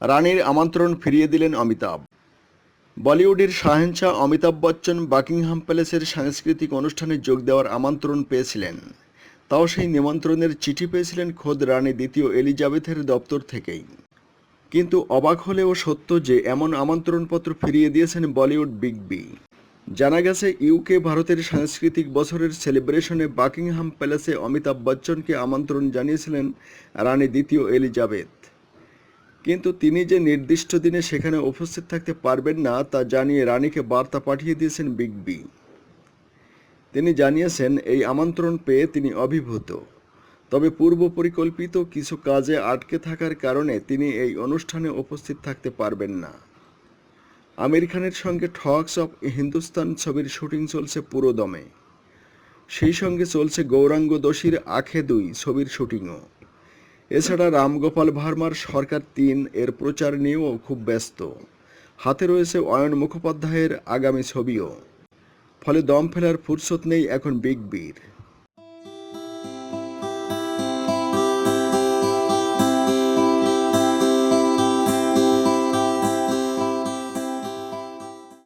রানীর আমন্ত্রণ ফিরিয়ে দিলেন অমিতাভ। বলিউডের শাহেনশাহ অমিতাভ বচ্চন বাকিংহাম প্যালেসের সাংস্কৃতিক অনুষ্ঠানে যোগ দেওয়ার আমন্ত্রণ পেয়েছিলেন। তাও সেই নিমন্ত্রণের চিঠি পেয়েছিলেন খোদ রানী দ্বিতীয় এলিজাবেথের দপ্তর থেকেই। কিন্তু অবাক হলেও সত্য যে এমন আমন্ত্রণপত্র ফিরিয়ে দিয়েছেন বলিউড বিগ বি। জানা গেছে ইউকে ভারতের সাংস্কৃতিক বছরের সেলিব্রেশনে বাকিংহাম প্যালেসে অমিতাভ বচ্চনকে আমন্ত্রণ জানিয়েছিলেন রানী দ্বিতীয় এলিজাবেথ। কিন্তু তিনি যে নির্দিষ্ট দিনে সেখানে উপস্থিত থাকতে পারবেন না তা জানিয়ে রানীকে বার্তা পাঠিয়ে দিয়েছেন বিগ বি। তিনি জানিয়েছেন এই আমন্ত্রণ পেয়ে তিনি অভিভূত, তবে পূর্ব পরিকল্পিত কিছু কাজে আটকে থাকার কারণে তিনি এই অনুষ্ঠানে উপস্থিত থাকতে পারবেন না। আমির খানের সঙ্গে ঠগস অফ হিন্দুস্তান ছবির শুটিং চলছে পুরো দমে। সেই সঙ্গে চলছে গৌরাঙ্গ দোষীর আঁখে ২ ছবির শুটিংও। এছাড়া রামগোপাল ভার্মার সরকার ৩ এর প্রচার নিয়েও খুব ব্যস্ত। হাতে রয়েছে অয়ন মুখোপাধ্যায়ের আগামী ছবিও। ফলে দম ফেলার ফুরসত নেই এখন বিগ বির।